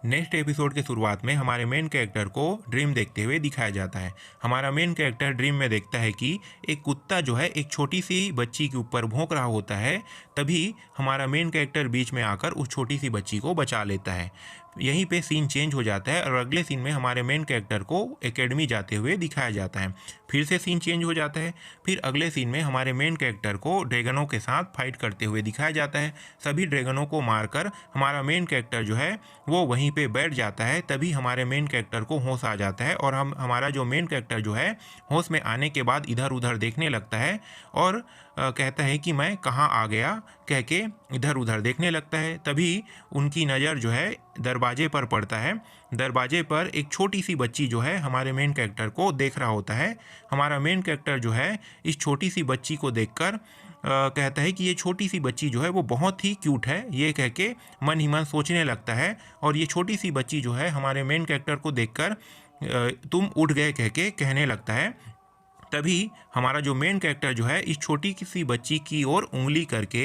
Next episode के शुरुआत में हमारे मेन कैरेक्टर को ड्रीम देखते हुए दिखाया जाता है। हमारा मेन कैरेक्टर ड्रीम में देखता है कि एक कुत्ता जो है एक छोटी सी बच्ची के ऊपर भौंक रहा होता है। तभी हमारा मेन कैरेक्टर बीच में आकर उस छोटी सी बच्ची को बचा लेता है। यहीं पे सीन चेंज हो जाता है और अगले सीन में हमारे मेन कैरेक्टर को एकेडमी जाते हुए दिखाया जाता है। फिर से सीन चेंज हो जाता है। फिर अगले सीन में हमारे मेन कैरेक्टर को ड्रैगनों के साथ फाइट करते हुए दिखाया जाता है। सभी ड्रैगनों को मारकर हमारा मेन कैरेक्टर जो है वो वहीं पे बैठ जाता है। तभी हमारे मेन कैरेक्टर को होश आ जाता है और हमारा जो मेन कैरेक्टर जो है होश में आने के बाद इधर उधर देखने लगता है और कहता है कि मैं कहाँ आ गया कह के इधर उधर देखने लगता है। तभी उनकी नज़र जो है दरवाजे पर पड़ता है। दरवाजे पर एक छोटी सी बच्ची जो है हमारे मेन कैरेक्टर को देख रहा होता है। हमारा मेन कैरेक्टर जो है इस छोटी सी बच्ची को देखकर कहता है कि ये छोटी सी बच्ची जो है वो बहुत ही क्यूट है, ये कह के मन ही मन सोचने लगता है। और ये छोटी सी बच्ची जो है हमारे मेन कैरेक्टर को देखकर तुम उठ गए कह के कहने लगता है। तभी हमारा जो मेन कैरेक्टर जो है इस छोटी सी बच्ची की ओर उंगली करके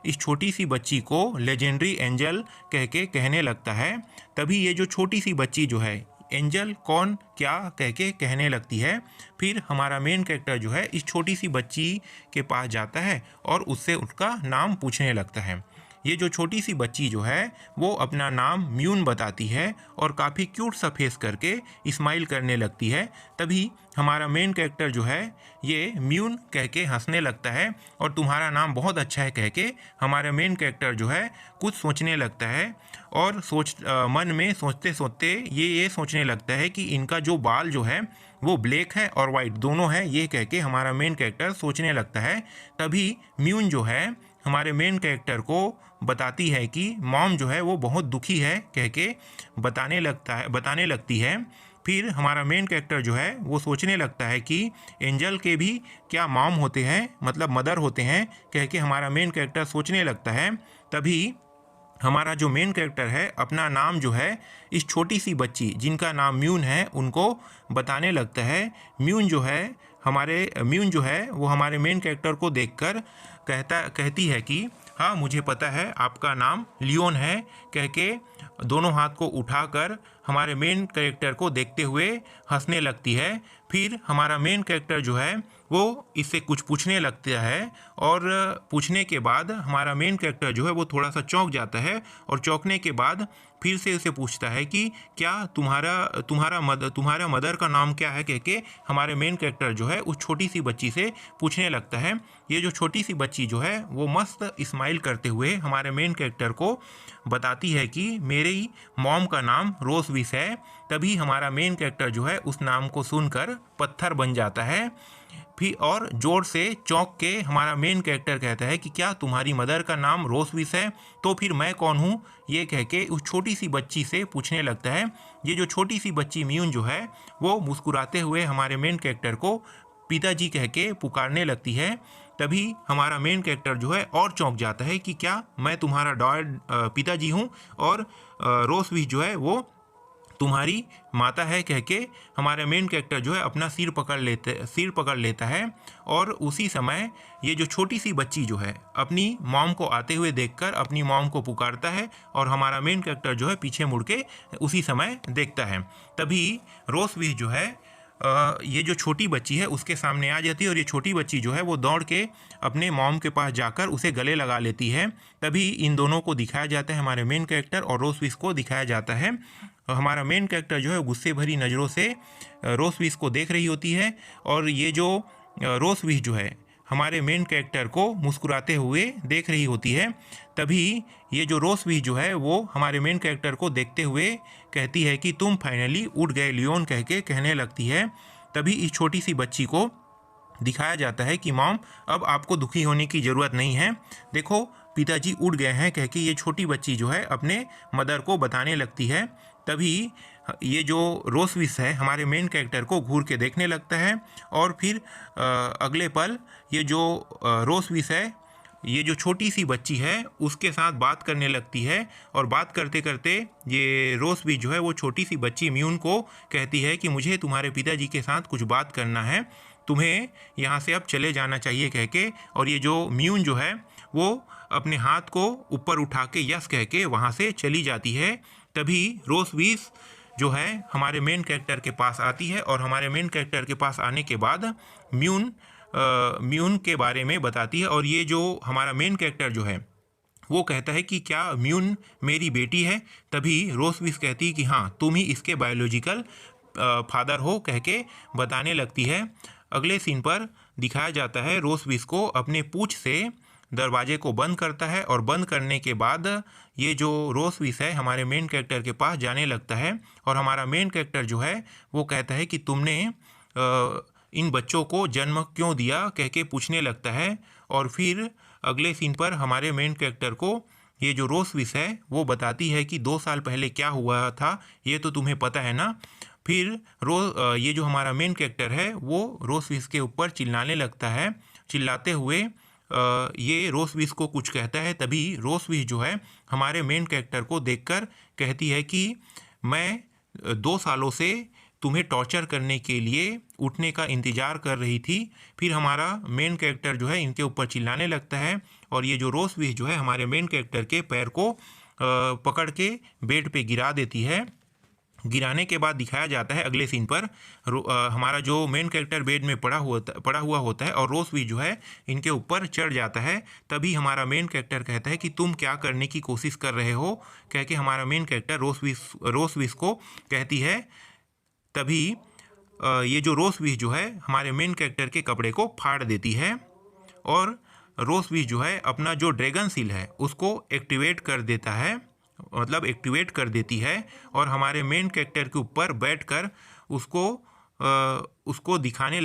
इस छोटी सी बच्ची को लेजेंडरी एंजल कह के कहने लगता है। तभी ये जो छोटी सी बच्ची जो है एंजल कौन क्या कह के कहने लगती है। फिर हमारा मेन कैरेक्टर जो है इस छोटी सी बच्ची के पास जाता है और उससे उसका नाम पूछने लगता है। ये जो छोटी सी बच्ची जो है वो अपना नाम म्यून बताती है और काफ़ी क्यूट सा फेस करके स्माइल करने लगती है। तभी हमारा मेन कैरेक्टर जो है ये म्यून कह के हंसने लगता है और तुम्हारा नाम बहुत अच्छा है कह के हमारा मेन कैरेक्टर जो है कुछ सोचने लगता है। और मन में सोचते सोचते ये सोचने लगता है कि इनका जो बाल जो है वो ब्लैक है और वाइट दोनों है, ये कह के हमारा मेन कैरेक्टर सोचने लगता है। तभी म्यून जो है हमारे मेन कैरेक्टर को बताती है कि मॉम जो है वो बहुत दुखी है कह के बताने लगती है। फिर हमारा मेन कैरेक्टर जो है वो सोचने लगता है कि एंजल के भी क्या मॉम होते हैं, मतलब मदर होते हैं कह के हमारा मेन कैरेक्टर सोचने लगता है। तभी हमारा जो मेन कैरेक्टर है अपना नाम जो है इस छोटी सी बच्ची जिनका नाम म्यून है उनको बताने लगता है। म्यून जो है वो हमारे मेन कैरेक्टर को देखकर कहती है कि हाँ मुझे पता है आपका नाम लियोन है कह के दोनों हाथ को उठाकर हमारे मेन कैरेक्टर को देखते हुए हंसने लगती है। फिर हमारा मेन कैरेक्टर जो है वो इससे कुछ पूछने लगता है और पूछने के बाद हमारा मेन कैरेक्टर जो है वो थोड़ा सा चौंक जाता है और चौंकने के बाद फिर से उसे पूछता है कि क्या तुम्हारा मदर का नाम क्या है कह के हमारे मेन कैरेक्टर जो है उस छोटी सी बच्ची से पूछने लगता है। ये जो छोटी सी बच्ची जो है वो मस्त स्माइल करते हुए हमारे मेन कैरेक्टर को बताती है कि मेरी मॉम का नाम रोसविस है। तभी हमारा मेन कैरेक्टर जो है उस नाम को सुनकर पत्थर बन जाता है। फिर और जोर से चौंक के हमारा मेन कैरेक्टर कहता है कि क्या तुम्हारी मदर का नाम रोसविस है, तो फिर मैं कौन हूँ, ये कह के उस छोटी सी बच्ची से पूछने लगता है। ये जो छोटी सी बच्ची म्यून जो है वो मुस्कुराते हुए हमारे मेन कैरेक्टर को पिताजी कह के पुकारने लगती है। तभी हमारा मेन कैरेक्टर जो है और चौंक जाता है कि क्या मैं तुम्हारा पिताजी हूँ और रोसविस जो है वो तुम्हारी माता है कह के हमारे मेन कैरेक्टर जो है अपना सिर पकड़ लेता है। और उसी समय ये जो छोटी सी बच्ची जो है अपनी मॉम को आते हुए देखकर अपनी मॉम को पुकारता है और हमारा मेन कैरेक्टर जो है पीछे मुड़ के उसी समय देखता है। तभी रोसविस जो है ये जो छोटी बच्ची है उसके सामने आ जाती है और ये छोटी बच्ची जो है वो दौड़ के अपने मॉम के पास जाकर उसे गले लगा लेती है। तभी इन दोनों को दिखाया जाता है, हमारे मेन कैरेक्टर और रोसविस को दिखाया जाता है। हमारा मेन कैरेक्टर जो है गुस्से भरी नज़रों से रोसविस को देख रही होती है और ये जो रोसविस जो है हमारे मेन कैरेक्टर को मुस्कुराते हुए देख रही होती है। तभी ये जो रोसविस जो है वो हमारे मेन कैरेक्टर को देखते हुए कहती है कि तुम फाइनली उठ गए लियोन कह के कहने लगती है। तभी इस छोटी सी बच्ची को दिखाया जाता है कि मॉम अब आपको दुखी होने की ज़रूरत नहीं है, देखो पिताजी उड़ गए हैं कह के ये छोटी बच्ची जो है अपने मदर को बताने लगती है। तभी ये जो रोसविस है हमारे मेन कैरेक्टर को घूर के देखने लगता है और फिर अगले पल ये जो रोसविस है ये जो छोटी सी बच्ची है उसके साथ बात करने लगती है। और बात करते करते ये रोसविस जो है वो छोटी सी बच्ची म्यून को कहती है कि मुझे तुम्हारे पिताजी के साथ कुछ बात करना है, तुम्हें यहाँ से अब चले जाना चाहिए कह के। और ये जो म्यून जो है वो अपने हाथ को ऊपर उठा के यस कह के वहाँ से चली जाती है। तभी रोसविस जो है हमारे मेन कैरेक्टर के पास आती है और हमारे मेन कैरेक्टर के पास आने के बाद म्यून के बारे में बताती है। और ये जो हमारा मेन कैरेक्टर जो है वो कहता है कि क्या म्यून मेरी बेटी है। तभी रोसविस कहती है कि हाँ, तुम ही इसके बायोलॉजिकल फादर हो, कह के बताने लगती है। अगले सीन पर दिखाया जाता है रोसविस को अपने पूंछ से दरवाजे को बंद करता है और बंद करने के बाद ये जो रोसविस है हमारे मेन कैरेक्टर के पास जाने लगता है और हमारा मेन कैरेक्टर जो है वो कहता है कि तुमने इन बच्चों को जन्म क्यों दिया, कह के पूछने लगता है। और फिर अगले सीन पर हमारे मेन कैरेक्टर को ये जो रोसविस है वो बताती है कि 2 साल पहले क्या हुआ था ये तो तुम्हें पता है ना। फिर ये जो हमारा मेन कैरेक्टर है वो रोसविस के ऊपर चिल्लाने लगता है। चिल्लाते हुए ये रोसविस को कुछ कहता है। तभी रोसविस जो है हमारे मेन कैरेक्टर को देखकर कहती है कि मैं 2 सालों से तुम्हें टॉर्चर करने के लिए उठने का इंतज़ार कर रही थी। फिर हमारा मेन कैरेक्टर जो है इनके ऊपर चिल्लाने लगता है और ये जो रोसविस जो है हमारे मेन कैरेक्टर के पैर को पकड़ के बेड पे गिरा देती है। गिराने के बाद दिखाया जाता है अगले सीन पर हमारा जो मेन कैरेक्टर बेड में पड़ा हुआ होता है और रोसविस जो है इनके ऊपर चढ़ जाता है। तभी हमारा मेन कैरेक्टर कहता है कि तुम क्या करने की कोशिश कर रहे हो, कह के हमारा मेन कैरेक्टर रोसविस को कहती है। तभी ये जो रोसविस जो है हमारे मेन कैरेक्टर के कपड़े को फाड़ देती है और रोसविस जो है अपना जो ड्रैगन सील है उसको एक्टिवेट कर देता है, मतलब एक्टिवेट कर देती है और हमारे मेन कैरेक्टर के ऊपर बैठकर उसको दिखाने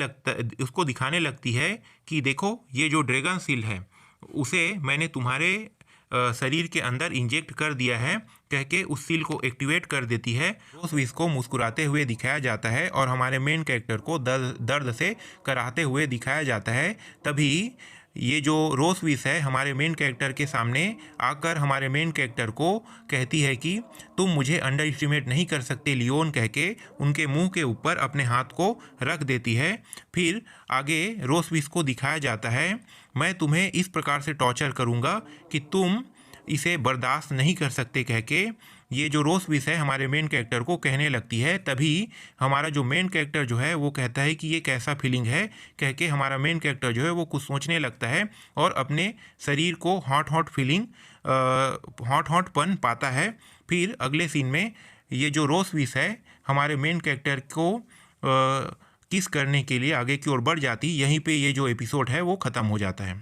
लगती है कि देखो ये जो ड्रैगन सील है उसे मैंने तुम्हारे शरीर के अंदर इंजेक्ट कर दिया है, कह के उस सील को एक्टिवेट कर देती है। रोसविस को मुस्कुराते हुए दिखाया जाता है और हमारे मेन कैरेक्टर को दर्द से कराहते हुए दिखाया जाता है। तभी ये जो रोसविस है हमारे मेन कैरेक्टर के सामने आकर हमारे मेन कैरेक्टर को कहती है कि तुम मुझे अंडर एस्टिमेट नहीं कर सकते लियोन, कह के उनके मुंह के ऊपर अपने हाथ को रख देती है। फिर आगे रोसविस को दिखाया जाता है मैं तुम्हें इस प्रकार से टॉर्चर करूँगा कि तुम इसे बर्दाश्त नहीं कर सकते, कह के ये जो रोसविस है हमारे मेन कैरेक्टर को कहने लगती है। तभी हमारा जो मेन कैरेक्टर जो है वो कहता है कि ये कैसा फीलिंग है, कह के हमारा मेन कैरेक्टर जो है वो कुछ सोचने लगता है और अपने शरीर को हॉट पन पाता है। फिर अगले सीन में ये जो रोसविस है हमारे मेन कैरेक्टर को किस करने के लिए आगे की ओर बढ़ जाती। यहीं पे ये जो एपिसोड है वो ख़त्म हो जाता है।